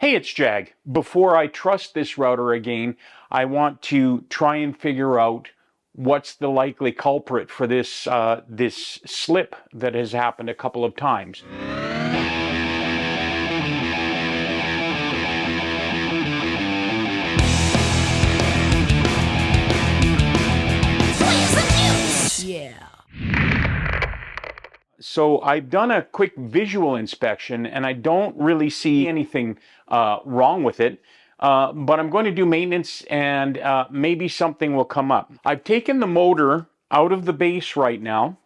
Hey, it's Jag. Before I trust this router again, I want to try and figure out what's the likely culprit for this, this slip that has happened a couple of times. So I've done a quick visual inspection and I don't really see anything wrong with it, but I'm going to do maintenance and maybe something will come up. I've taken the motor out of the base right now,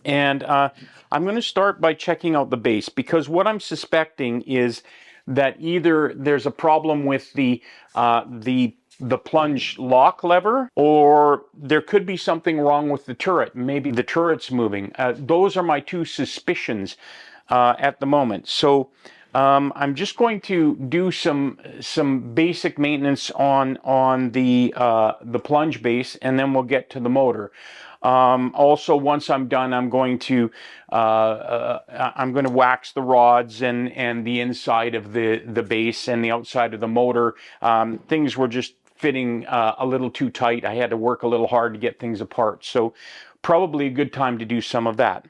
and I'm going to start by checking out the base, because what I'm suspecting is that either there's a problem with the plunge lock lever, or there could be something wrong with the turret. Maybe the turret's moving. Those are my two suspicions at the moment. So I'm just going to do some basic maintenance on the plunge base, and then we'll get to the motor. Also, once I'm done, I'm going to wax the rods and the inside of the base and the outside of the motor. Things were just fitting a little too tight. I had to work a little hard to get things apart. So probably a good time to do some of that.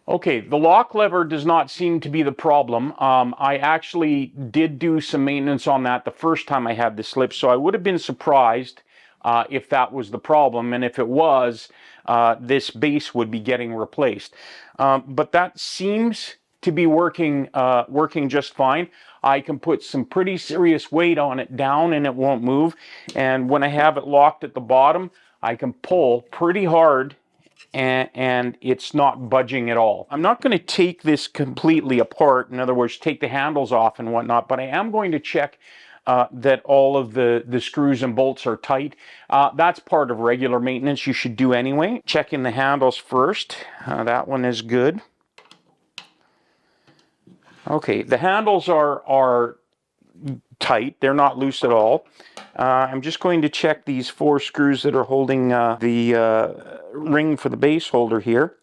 Okay, the lock lever does not seem to be the problem. I actually did do some maintenance on that the first time I had the slip, so I would have been surprised if that was the problem, and if it was, this base would be getting replaced. But that seems to be working just fine. I can put some pretty serious weight on it down and it won't move, and when I have it locked at the bottom, I can pull pretty hard and it's not budging at all. I'm not going to take this completely apart, in other words, take the handles off and whatnot, but I am going to check that all of the screws and bolts are tight. That's part of regular maintenance you should do anyway. Checking the handles first. That one is good. Okay, the handles are tight. They're not loose at all. I'm just going to check these 4 screws that are holding the ring for the base holder here.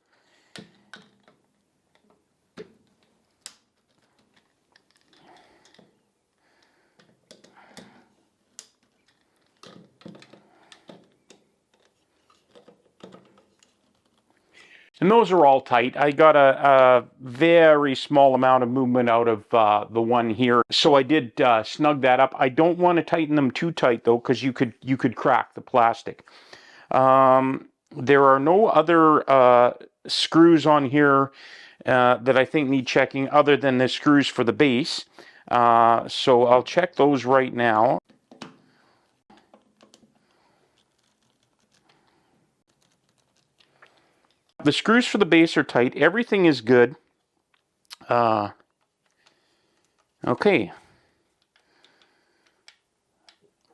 And those are all tight. I got a very small amount of movement out of the one here, so I did snug that up. I don't want to tighten them too tight though, because you could crack the plastic. There are no other screws on here that I think need checking other than the screws for the base. So I'll check those right now. The screws for the base are tight. Everything is good. Okay.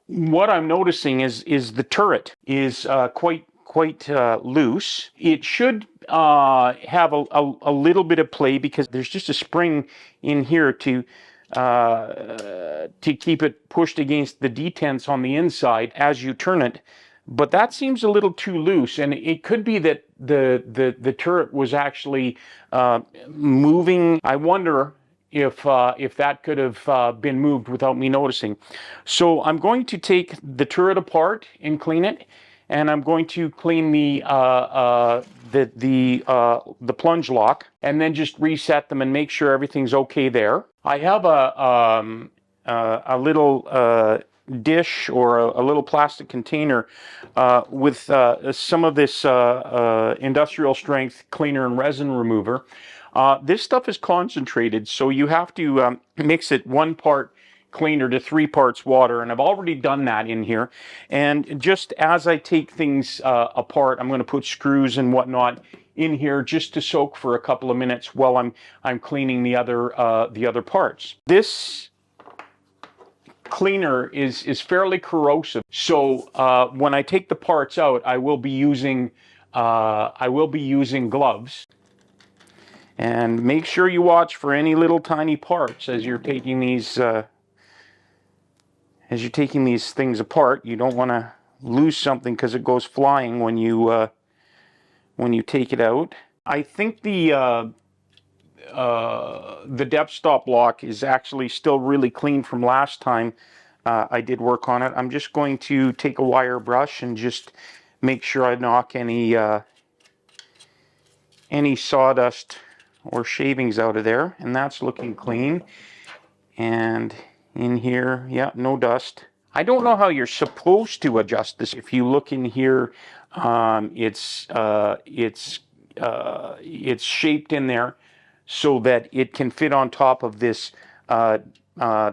What I'm noticing is the turret is quite loose. It should have a little bit of play, because there's just a spring in here to keep it pushed against the detents on the inside as you turn it. But that seems a little too loose, and it could be that the turret was actually moving. I wonder if that could have been moved without me noticing. So I'm going to take the turret apart and clean it, and I'm going to clean the plunge lock, and then just reset them and make sure everything's okay there. I have a little dish or a little plastic container with some of this industrial strength cleaner and resin remover. This stuff is concentrated, so you have to mix it 1 part cleaner to 3 parts water, and I've already done that in here. And just as I take things apart, I'm going to put screws and whatnot in here just to soak for a couple of minutes while I'm cleaning the other parts. This cleaner is fairly corrosive, so when I take the parts out, I will be using gloves. And make sure you watch for any little tiny parts as you're taking these as you're taking these things apart, you don't want to lose something because it goes flying when you take it out. I think the depth stop lock is actually still really clean from last time I did work on it. I'm just going to take a wire brush and just make sure I knock any sawdust or shavings out of there, and that's looking clean. And in here, yeah, no dust. I don't know how you're supposed to adjust this. If you look in here, it's shaped in there so that it can fit on top of this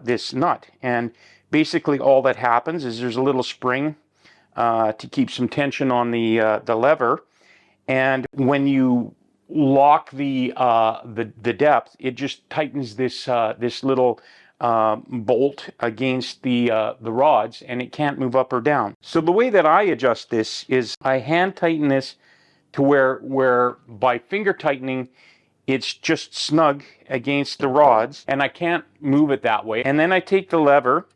this nut. And basically all that happens is there's a little spring to keep some tension on the lever, and when you lock the depth, it just tightens this this little bolt against the rods, and it can't move up or down. So the way that I adjust this is I hand tighten this to where by finger tightening it's just snug against the rods, and I can't move it that way. And then I take the lever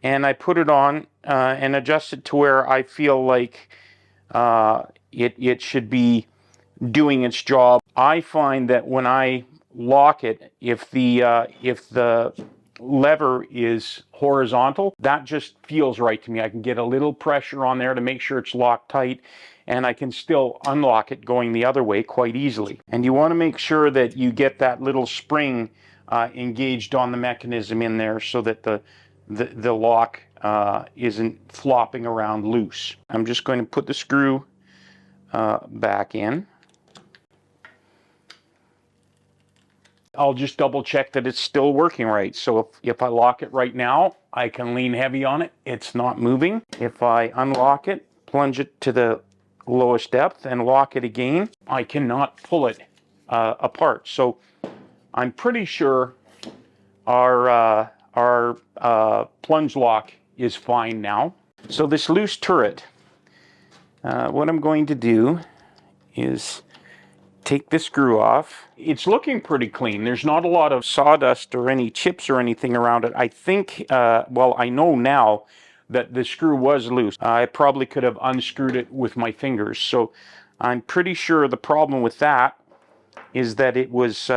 and I put it on and adjust it to where I feel like it should be doing its job. I find that when I lock it, if the lever is horizontal, that just feels right to me. I can get a little pressure on there to make sure it's locked tight, and I can still unlock it going the other way quite easily. And you want to make sure that you get that little spring engaged on the mechanism in there so that the lock isn't flopping around loose. I'm just going to put the screw back in. I'll just double check that it's still working right. So if I lock it right now, I can lean heavy on it. It's not moving. If I unlock it, plunge it to the lowest depth and lock it again, I cannot pull it apart. So I'm pretty sure our plunge lock is fine now. So this loose turret, what I'm going to do is take the screw off. It's looking pretty clean. There's not a lot of sawdust or any chips or anything around it. I think, well, I know now that the screw was loose. I probably could have unscrewed it with my fingers. So I'm pretty sure the problem with that is that it was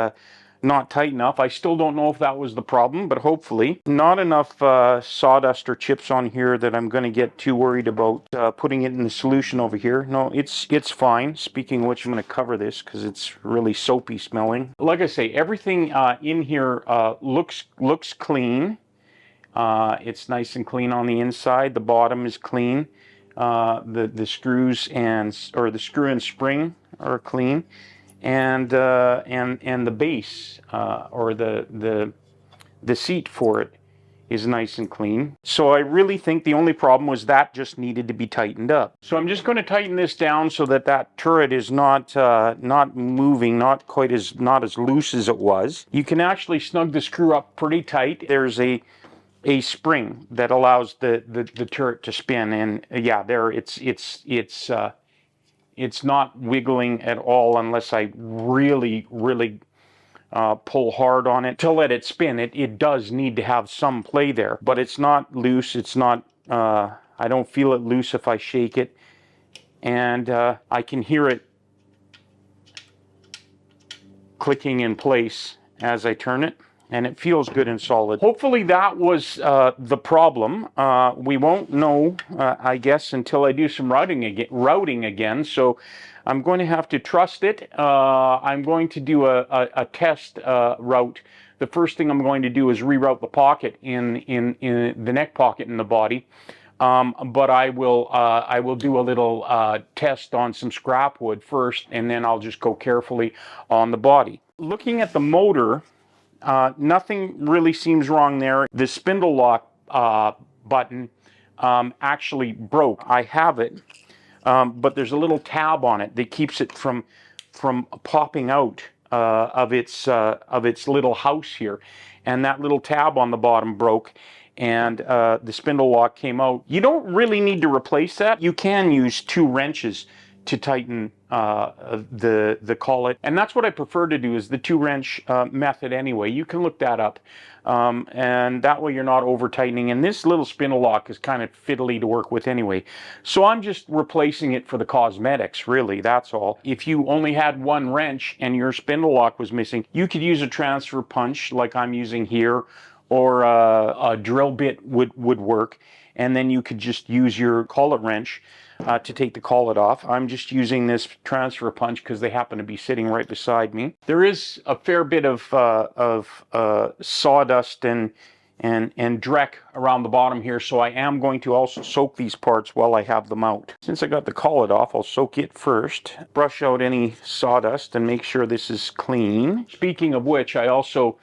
not tight enough. I still don't know if that was the problem, but hopefully. Not enough sawdust or chips on here that I'm going to get too worried about putting it in the solution over here. No, it's fine. Speaking of which, I'm going to cover this because it's really soapy smelling. Like I say, everything in here looks clean. It's nice and clean on the inside. The bottom is clean. The screws the screw and spring are clean. And the base or the seat for it is nice and clean. So I really think the only problem was that just needed to be tightened up. So I'm just going to tighten this down so that turret is not moving, not as loose as it was. You can actually snug the screw up pretty tight. There's a spring that allows the turret to spin, and yeah, there it's not wiggling at all unless I really pull hard on it to let it spin. It does need to have some play there, but it's not loose. It's not, I don't feel it loose if I shake it, and I can hear it clicking in place as I turn it, and it feels good and solid. Hopefully that was the problem. We won't know, I guess, until I do some routing again. So I'm going to have to trust it. I'm going to do a test route. The first thing I'm going to do is reroute the pocket in the neck pocket in the body. But I will do a little test on some scrap wood first, and then I'll just go carefully on the body. Looking at the motor, nothing really seems wrong there. The spindle lock button actually broke. I have it, but there's a little tab on it that keeps it from popping out of its little house here, and that little tab on the bottom broke, and the spindle lock came out. You don't really need to replace that. You can use 2 wrenches to tighten the collet. And that's what I prefer to do, is the 2-wrench method anyway. You can look that up. And that way you're not over tightening. And this little spindle lock is kind of fiddly to work with anyway. So I'm just replacing it for the cosmetics, really, that's all. If you only had 1 wrench and your spindle lock was missing, you could use a transfer punch like I'm using here, or a drill bit would work. And then you could just use your collet wrench to take the collet off. I'm just using this transfer punch because they happen to be sitting right beside me. There is a fair bit of sawdust and dreck around the bottom here, so I am going to also soak these parts while I have them out. Since I got the collet off, I'll soak it first. Brush out any sawdust and make sure this is clean. Speaking of which, I also,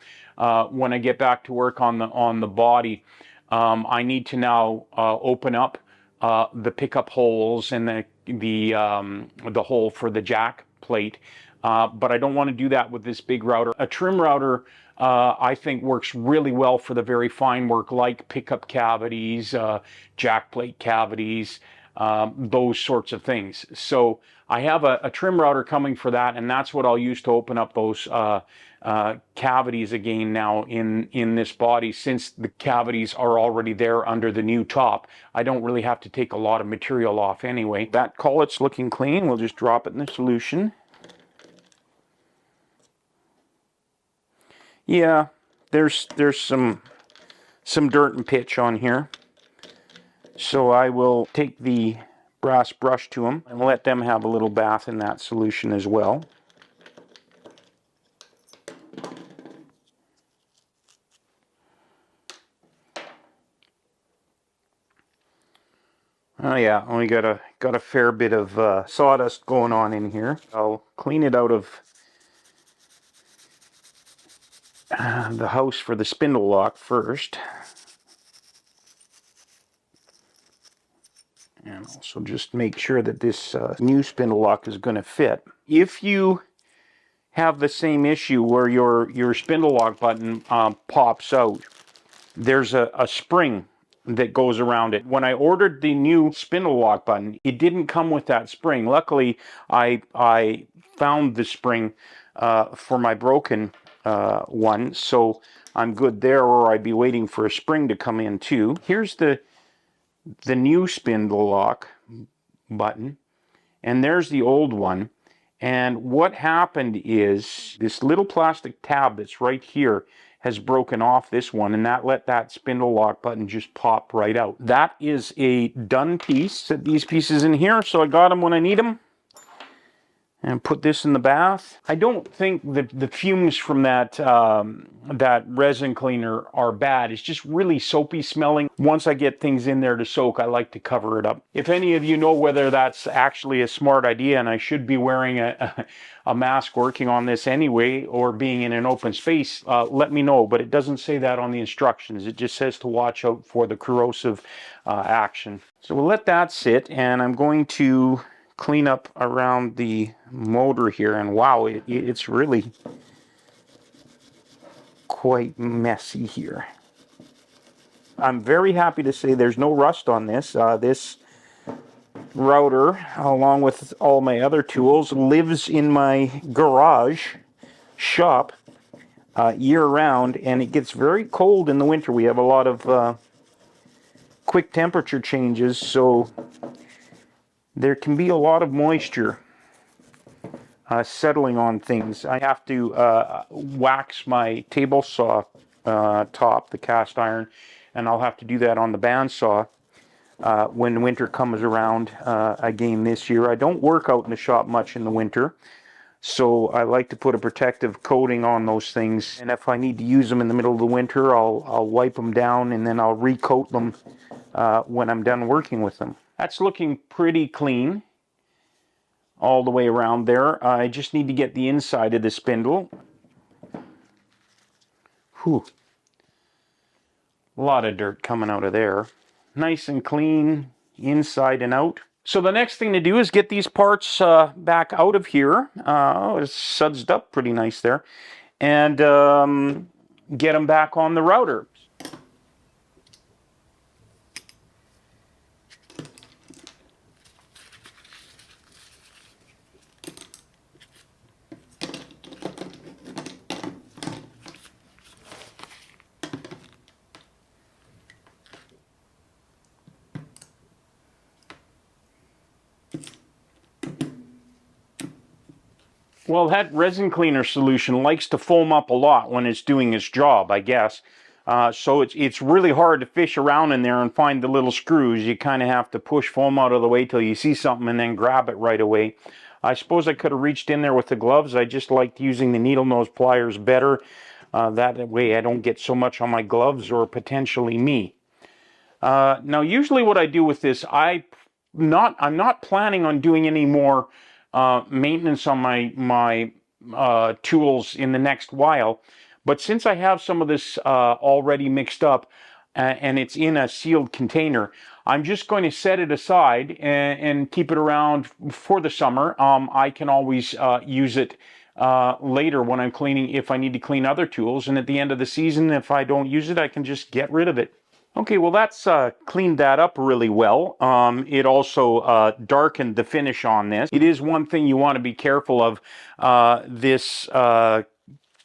when I get back to work on the body, I need to now open up the pickup holes and the hole for the jack plate, but I don't want to do that with this big router. A trim router, I think, works really well for the very fine work, like pickup cavities, jack plate cavities, those sorts of things. So I have a trim router coming for that, and that's what I'll use to open up those cavities again now in this body. Since the cavities are already there under the new top, I don't really have to take a lot of material off anyway. That collet's looking clean. We'll just drop it in the solution. Yeah, there's some dirt and pitch on here, so I will take the brass brush to them and let them have a little bath in that solution as well. Oh yeah, we got a fair bit of sawdust going on in here. I'll clean it out of the house for the spindle lock first. And also just make sure that this new spindle lock is going to fit. If you have the same issue where your spindle lock button pops out, there's a spring that goes around it. When I ordered the new spindle lock button, it didn't come with that spring. Luckily, I found the spring for my broken one, so I'm good there, or I'd be waiting for a spring to come in too. Here's the new spindle lock button, and there's the old one. And what happened is this little plastic tab that's right here has broken off this one, and that let that spindle lock button just pop right out. That is a done piece. Set these pieces in here so I got them when I need them. And put this in the bath. I don't think that the fumes from that resin cleaner are bad. It's just really soapy smelling. Once I get things in there to soak, I like to cover it up. If any of you know whether that's actually a smart idea and I should be wearing a mask working on this anyway, or being in an open space, let me know. But it doesn't say that on the instructions. It just says to watch out for the corrosive action. So we'll let that sit, and I'm going to clean up around the motor here, and wow, it's really quite messy here. I'm very happy to say there's no rust on this. This router, along with all my other tools, lives in my garage shop year-round, and it gets very cold in the winter. We have a lot of quick temperature changes, so there can be a lot of moisture settling on things. I have to wax my table saw top, the cast iron, and I'll have to do that on the bandsaw when winter comes around again this year. I don't work out in the shop much in the winter, so I like to put a protective coating on those things, and if I need to use them in the middle of the winter, I'll wipe them down, and then I'll recoat them when I'm done working with them. That's looking pretty clean all the way around there. I just need to get the inside of the spindle. Whew. A lot of dirt coming out of there. Nice and clean inside and out. So the next thing to do is get these parts back out of here. It's sudsed up pretty nice there. And get them back on the router. Well, that resin cleaner solution likes to foam up a lot when it's doing its job, I guess. So it's really hard to fish around in there and find the little screws. You kind of have to push foam out of the way till you see something and then grab it right away. I suppose I could have reached in there with the gloves. I just liked using the needle nose pliers better. That way I don't get so much on my gloves or potentially me. Now, usually what I do with this, I'm not planning on doing any more maintenance on my tools in the next while. But since I have some of this already mixed up and it's in a sealed container, I'm just going to set it aside and keep it around for the summer. I can always use it later when I'm cleaning, if I need to clean other tools. And at the end of the season, if I don't use it, I can just get rid of it. Okay, well, that's cleaned that up really well. It also darkened the finish on this. It is one thing you want to be careful of. This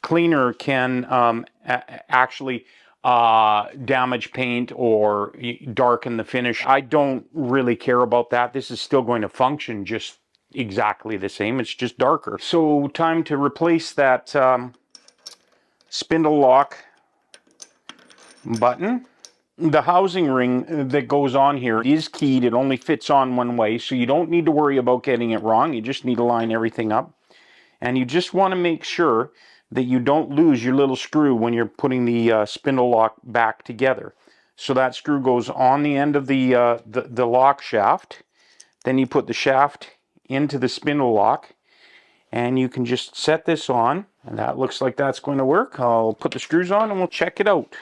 cleaner can actually damage paint or darken the finish. I don't really care about that. This is still going to function just exactly the same. It's just darker. So time to replace that spindle lock button. The housing ring that goes on here is keyed. It only fits on one way, so you don't need to worry about getting it wrong. You just need to line everything up. And you just want to make sure that you don't lose your little screw when you're putting the spindle lock back together. So that screw goes on the end of the lock shaft. Then you put the shaft into the spindle lock, and you can just set this on. And that looks like that's going to work. I'll put the screws on and we'll check it out.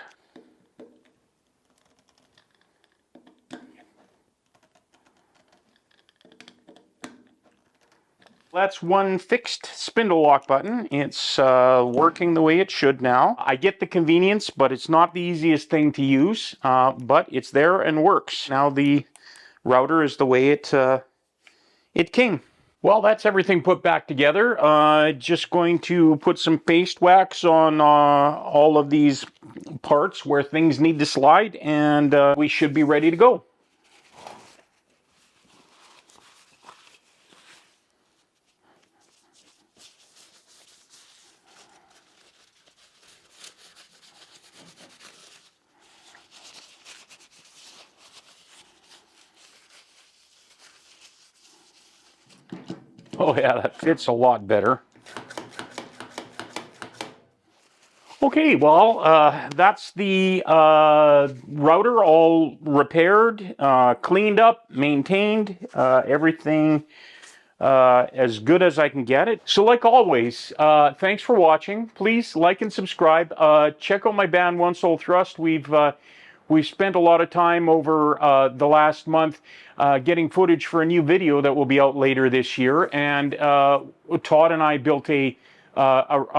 That's one fixed spindle lock button. It's working the way it should now. I get the convenience, but it's not the easiest thing to use, but it's there and works. Now the router is the way it came. Well, that's everything put back together. Just going to put some paste wax on all of these parts where things need to slide, and we should be ready to go. Oh yeah, that fits a lot better. Okay, well, that's the router all repaired, cleaned up, maintained, everything as good as I can get it. So like always, thanks for watching. Please like and subscribe. Check out my band One Soul Thrust. We've spent a lot of time over the last month getting footage for a new video that will be out later this year. And Todd and I built a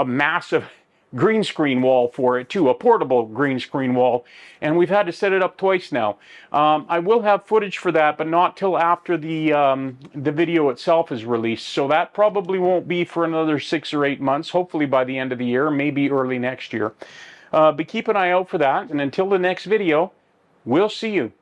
massive green screen wall for it too, a portable green screen wall. And we've had to set it up twice now. I will have footage for that, but not till after the video itself is released. So that probably won't be for another 6 or 8 months, hopefully by the end of the year, maybe early next year. But keep an eye out for that, and until the next video, we'll see you.